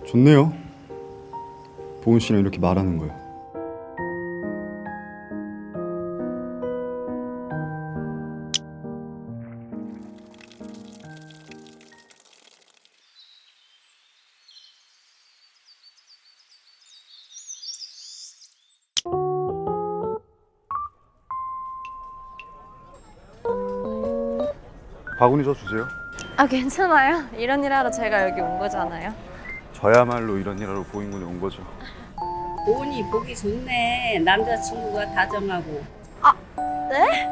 좋네요. 보은 씨랑 이렇게 말하는 거요. 바구니 저 주세요. 아, 괜찮아요. 이런 일 하러 제가 여기 온 거잖아요. 저야말로 이런 일하러 보인군에 온 거죠. 보은이 보기 좋네. 남자친구가 다정하고. 네?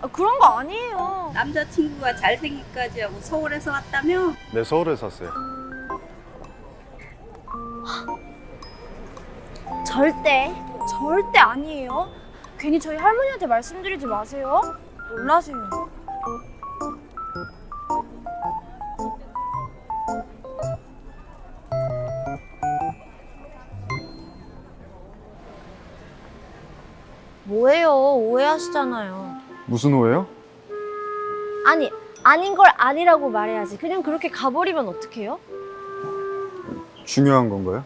아, 그런 거 아니에요. 남자친구가 잘생기까지 하고 서울에서 왔다며? 네, 서울에 샀어요. 절대 아니에요. 괜히 저희 할머니한테 말씀드리지 마세요. 놀라세요. 뭐예요? 오해하시잖아요. 무슨 오해요? 아니, 아닌 걸 아니라고 말해야지. 그냥 그렇게 가버리면 어떡해요? 중요한 건가요?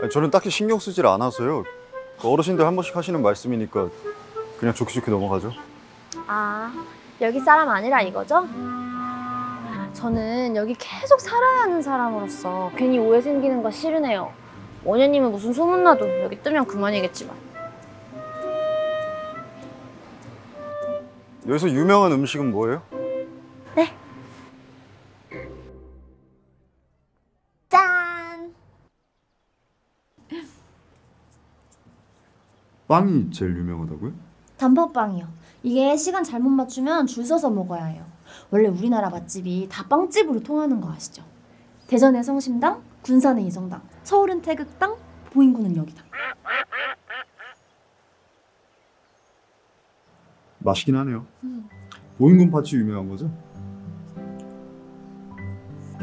아니, 저는 딱히 신경 쓰질 않아서요. 어르신들 한 번씩 하시는 말씀이니까 그냥 좋게 좋게 넘어가죠. 아, 여기 사람 아니라 이거죠? 저는 여기 계속 살아야 하는 사람으로서 괜히 오해 생기는 거 싫으네요. 원효님은 무슨 소문나도 여기 뜨면 그만이겠지만. 여기서 유명한 음식은 뭐예요? 네. 짠! 빵이 제일 유명하다고요? 단팥빵이요. 이게 시간 잘못 맞추면 줄 서서 먹어야 해요. 원래 우리나라 맛집이 다 빵집으로 통하는 거 아시죠? 대전의 성심당, 군산의 이성당, 서울은 태극당, 보인군은 여기당. 맛있긴 하네요. 보인군 팥이 유명한 거죠?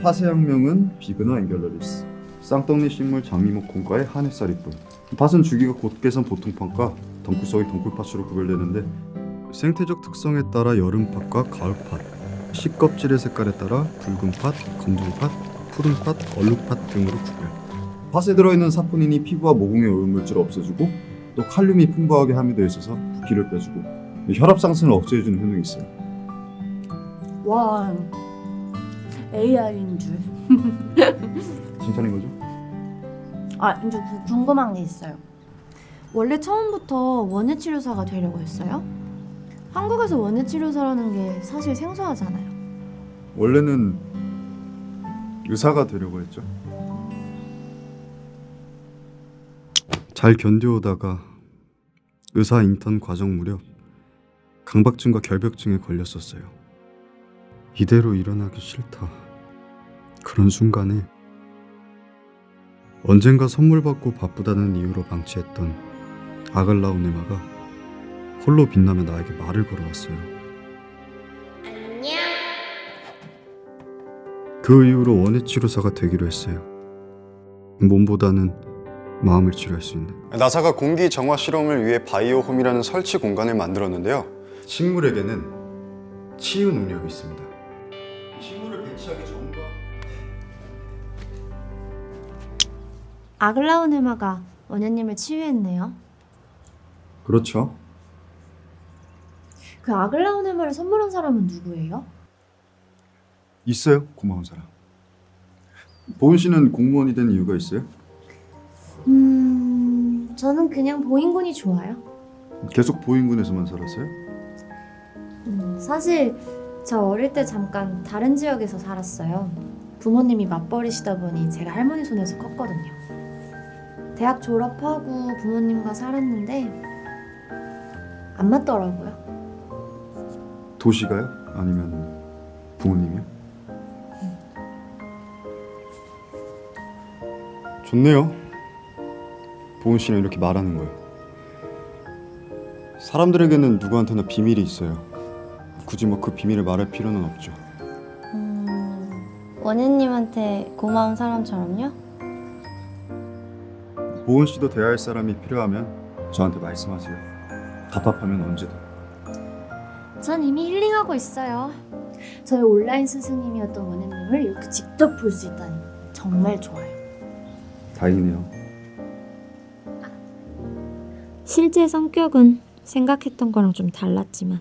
팥의 학명은 비그나 앵겔러리스. 쌍떡니 식물 장미목 콩과의 한햇살이뿐. 팥은 주기가 곧게 선 보통팥과 덩쿨성이 덩쿨팥으로 구별되는데 생태적 특성에 따라 여름팥과 가을팥, 씨껍질의 색깔에 따라 붉은팥, 검정팥, 푸른팥, 얼룩팥 등으로 구별. 팥에 들어있는 사포닌이 피부와 모공의 오염물질을 없애주고 또 칼륨이 풍부하게 함유되어 있어서 붓기를 빼주고 혈압 상승을 억제해주는 효능이 있어요. 와, AI인 줄. 칭찬인 거죠? 아, 이제 궁금한 게 있어요. 원래 처음부터 원예치료사가 되려고 했어요? 한국에서 원예치료사라는 게 사실 생소하잖아요. 원래는 의사가 되려고 했죠. 잘 견뎌오다가 의사 인턴 과정 무렵 강박증과 결벽증에 걸렸었어요. 이대로 일어나기 싫다. 그런 순간에 언젠가 선물 받고 바쁘다는 이유로 방치했던 아글라온 에마가 홀로 빛나며 나에게 말을 걸어왔어요. 그 이후로 원예치료사가 되기로 했어요. 몸보다는 마음을 치료할 수 있는. 나사가 공기 정화 실험을 위해 바이오홈이라는 설치 공간을 만들었는데요. 식물에게는 치유 능력이 있습니다. 식물을 배치하기 전과 아글라온 해마가 원예님을 치유했네요. 그렇죠. 그 아글라온 해마를 선물한 사람은 누구예요? 있어요. 고마운 사람. 보은 씨는 공무원이 된 이유가 있어요? 저는 그냥 보인군이 좋아요. 계속 보인군에서만 살았어요? 사실 저 어릴 때 잠깐 다른 지역에서 살았어요. 부모님이 맞벌이시다 보니 제가 할머니 손에서 컸거든요. 대학 졸업하고 부모님과 살았는데 안 맞더라고요. 도시가요? 아니면 부모님이요? 좋네요. 보은 씨랑 이렇게 말하는 거요. 사람들에게는 누구한테나 비밀이 있어요. 굳이 뭐 그 비밀을 말할 필요는 없죠. 원혜님한테 고마운 사람처럼요? 보은 씨도 대화할 사람이 필요하면 저한테 말씀하세요. 답답하면 언제든. 전 이미 힐링하고 있어요. 저희 온라인 스승님이었던 원혜님을 이렇게 직접 볼 수 있다니 정말 좋아요. 다행이네요. 실제 성격은 생각했던 거랑 좀 달랐지만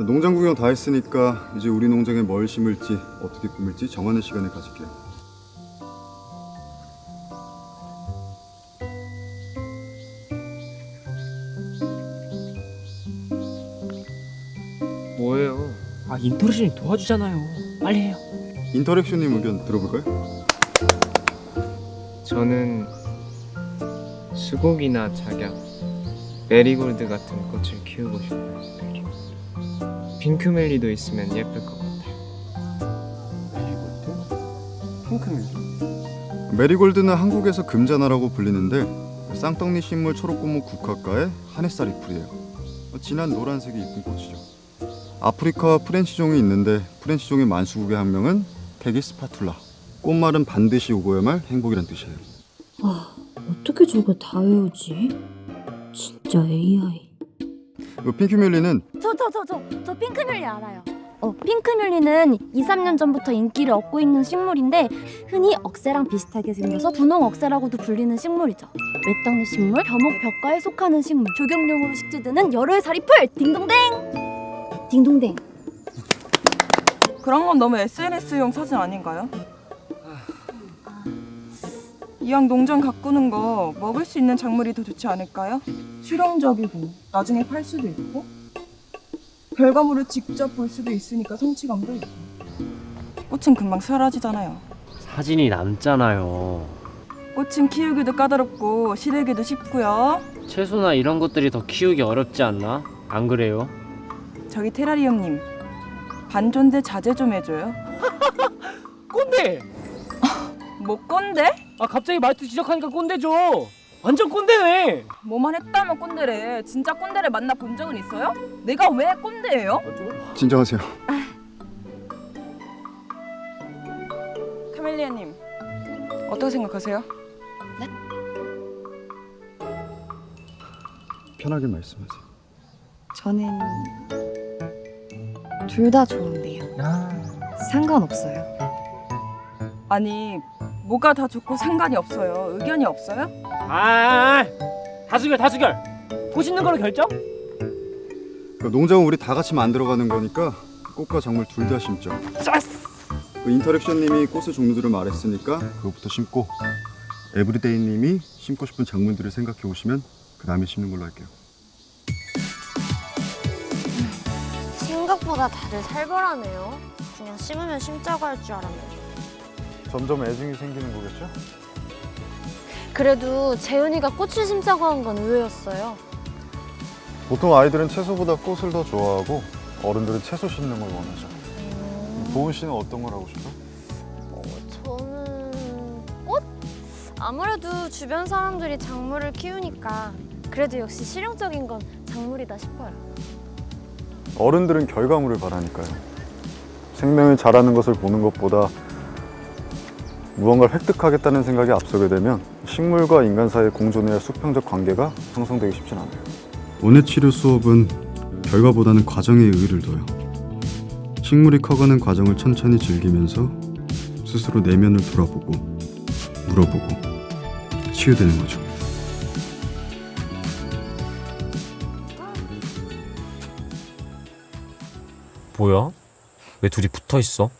농장 구경 다 했으니까 이제 우리 농장에 뭘 심을지 어떻게 꾸밀지 정하는 시간을 가질게요. 뭐예요? 아 인터랙션이 도와주잖아요. 빨리 해요. 인터랙션님 의견 들어볼까요? 저는 수국이나 작약, 메리골드 같은 꽃을 키우고 싶어요. 핑크멜리도 있으면 예쁠 것 같아요. 메리골드? 핑크밀? 메리골드는 한국에서 금자나라고 불리는데 쌍떡니 식물 초록고무 국화과의 하늘살이 풀이에요. 진한 노란색이 이쁜 꽃이죠. 아프리카 프렌치종이 있는데 프렌치종의 만수국의 한 명은 페기스파툴라. 꽃말은 반드시 오고야말 행복이란 뜻이에요. 와, 어떻게 저걸 다 외우지? 진짜 AI. 핑크뮬리는 저 핑크뮬리 알아요. 핑크뮬리는 2, 3년 전부터 인기를 얻고 있는 식물인데 흔히 억새랑 비슷하게 생겨서 분홍 억새라고도 불리는 식물이죠. 외떡잎 식물, 벼목벽과에 속하는 식물, 조경용으로 식재되는 열흘 사리풀, 딩동댕! 딩동댕. 그런 건 너무 SNS용 사진 아닌가요? 이왕 농장 가꾸는 거 먹을 수 있는 작물이 더 좋지 않을까요? 실용적이고 나중에 팔 수도 있고 결과물을 직접 볼 수도 있으니까 성취감도 있고 꽃은 금방 사라지잖아요. 사진이 남잖아요. 꽃은 키우기도 까다롭고 시들기도 쉽고요. 채소나 이런 것들이 더 키우기 어렵지 않나? 안 그래요? 저기 테라리움님 반존대 자제 좀 해줘요. 꼰대! 뭐 꼰대? 아 갑자기 말투 지적하니까 꼰대죠. 완전 꼰대네. 뭐만 했다면 꼰대래. 진짜 꼰대를 만나본 적은 있어요? 내가 왜 꼰대예요? 진정하세요. 카멜리아님 어떻게 생각하세요? 편하게 말씀하세요. 저는 둘 다 좋은데요. 상관없어요. 아니 뭐가 다 좋고 상관이 없어요. 의견이 없어요? 다수결. 보시는 걸로 결정? 농장은 우리 다 같이 만들어가는 거니까 꽃과 작물 둘 다 심죠. 인터랙션님이 꽃의 종류들을 말했으니까 그것부터 심고 에브리데이님이 심고 싶은 작물들을 생각해 오시면 그 다음에 심는 걸로 할게요. 생각보다 다들 살벌하네요. 그냥 심으면 심자고 할 줄 알았는데. 점점 애증이 생기는 거겠죠? 그래도 재은이가 꽃을 심자고 한 건 의외였어요. 보통 아이들은 채소보다 꽃을 더 좋아하고 어른들은 채소 심는 걸 원하죠. 도훈 씨는 어떤 걸 하고 싶어? 저는 꽃? 아무래도 주변 사람들이 작물을 키우니까 그래도 역시 실용적인 건 작물이다 싶어요. 어른들은 결과물을 바라니까요. 생명이 자라는 것을 보는 것보다 무언가를 획득하겠다는 생각이 앞서게 되면 식물과 인간 사이의 공존해야 할 수평적 관계가 형성되기 쉽진 않아요. 오늘 치료 수업은 결과보다는 과정에 의의를 둬요. 식물이 커가는 과정을 천천히 즐기면서 스스로 내면을 돌아보고 물어보고 치유되는 거죠. 뭐야? 왜 둘이 붙어 있어?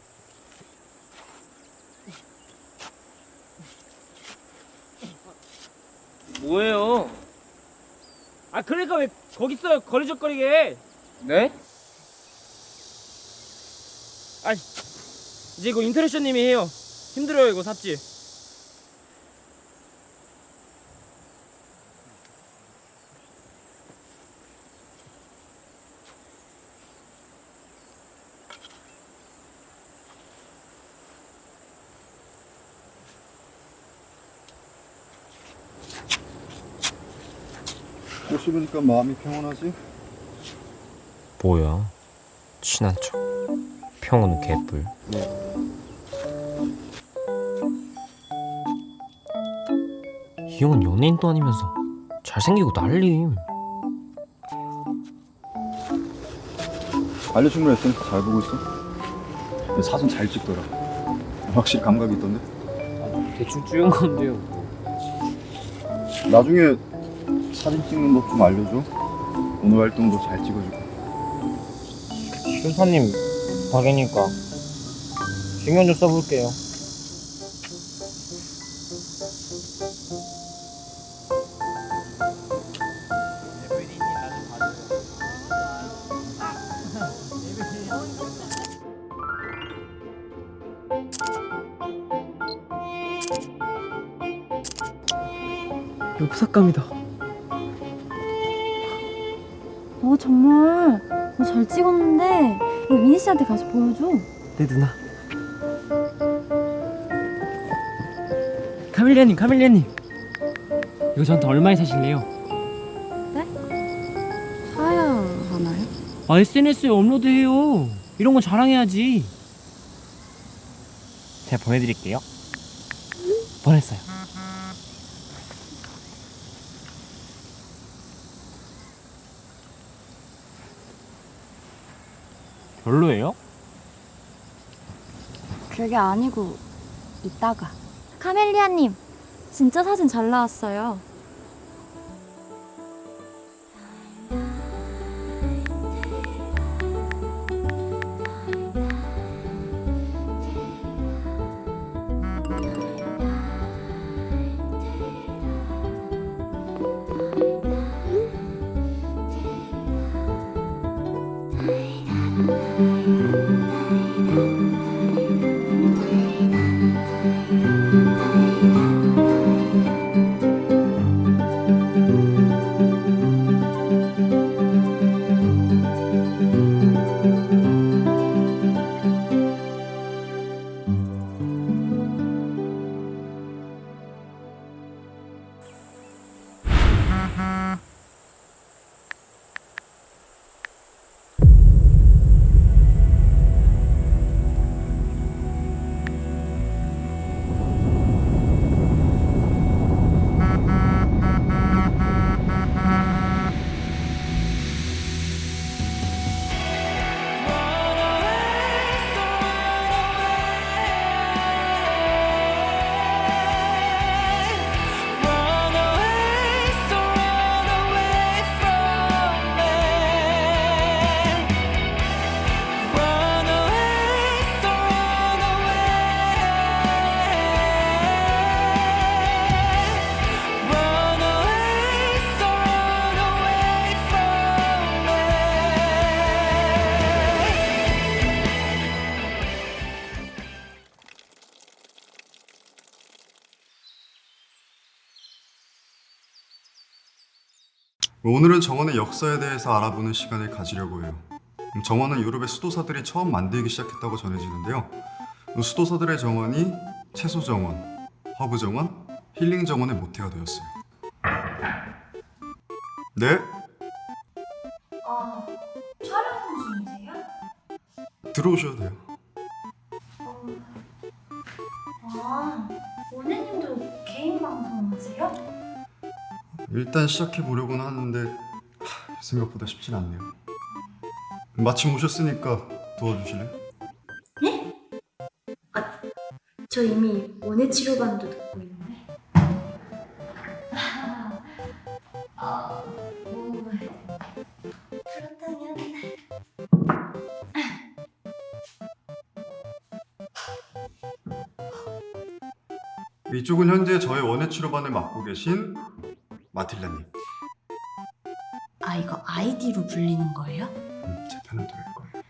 뭐예요? 아 그러니까 왜 거기 있어요? 거리적거리게. 네? 아 이제 이거 인터랙션님이 해요. 힘들어요 이거 삽질. 꽃 씹으니까 마음이 평온하지? 뭐야? 친한 척. 평온은 개뿔. 이 형은 연예인도 아니면서 잘생기고 난림. 알려준 거 SNS 잘 보고 있어? 근데 사진 잘 찍더라. 확실히 감각이 있던데? 대충 찍은 건데요. 나중에 사진 찍는 법 좀 알려줘. 오늘 활동도 잘 찍어주고. 순사님 덕이니까 신경 좀 써볼게요. 엽삭감이다. 정말 잘 찍었는데 이거 미니 씨한테 가서 보여줘. 내 누나. 카밀리아님. 이거 저한테 얼마에 사실래요? 사야 하나요? SNS에 업로드해요. 이런 건 자랑해야지. 제가 보내드릴게요. 보냈어요. 별로예요? 그게 아니고 이따가. 카멜리아님, 진짜 사진 잘 나왔어요. 오늘은 정원의 역사에 대해서 알아보는 시간을 가지려고 해요. 정원은 유럽의 수도사들이 처음 만들기 시작했다고 전해지는데요. 수도사들의 정원이 채소 정원, 허브 정원, 힐링 정원의 모태가 되었어요. 네? 촬영 중이세요? 들어오셔도 돼요. 원혜님도 개인 방송 하세요? 일단 시작해 보려고는 하는데 생각보다 쉽진 않네요. 마침 오셨으니까 도와주실래요? 저 이미 원예 치료반도 듣고 있는데. 그렇다면 이쪽은 현재 저의 원예 치료반을 맡고 계신 마틸라님. 이거 아이디로 불리는 거예요? 제 편은 들을 거예요.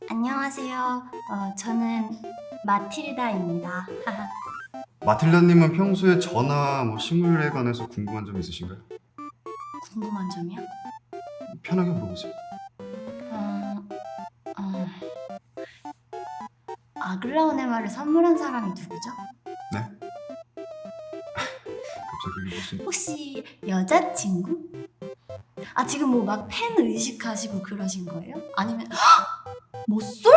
안녕하세요. 저는 마틸다입니다. 마틸라님은 평소에 저나 식물에 관해서 궁금한 점 있으신가요? 궁금한 점이요? 편하게 물어보세요. 아글라오네마를 선물한 사람이 누구죠? 네? 갑자기 무슨... 혹시 여자친구? 지금 뭐 막 팬 의식하시고 그러신 거예요? 아니면 모쏠?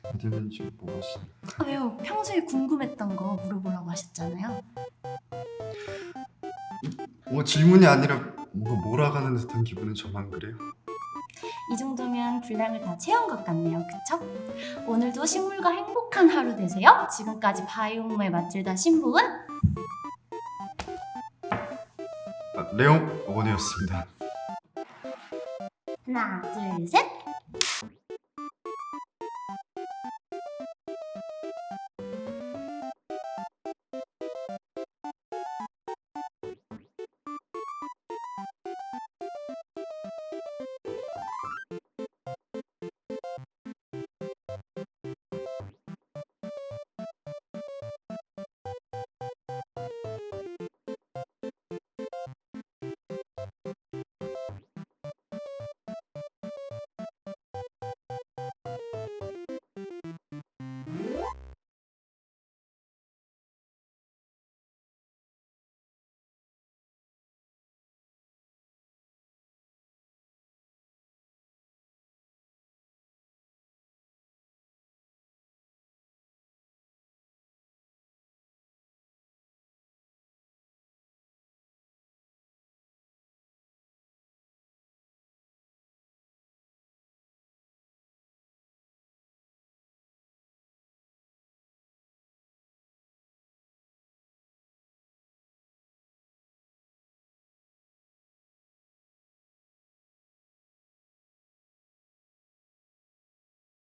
마틸라님 지금 뭐 하시나요? 왜요? 평소에 궁금했던 거 물어보라고 하셨잖아요. 질문이 아니라 뭔가 몰아가는 듯한 기분은 저만 그래요? 이 정도면 분량을 다 채운 것 같네요. 그쵸? 오늘도 식물과 행복한 하루 되세요. 지금까지 바이옴의 마틸다 신부은 레옹 원이었습니다. 하나, 둘, 셋.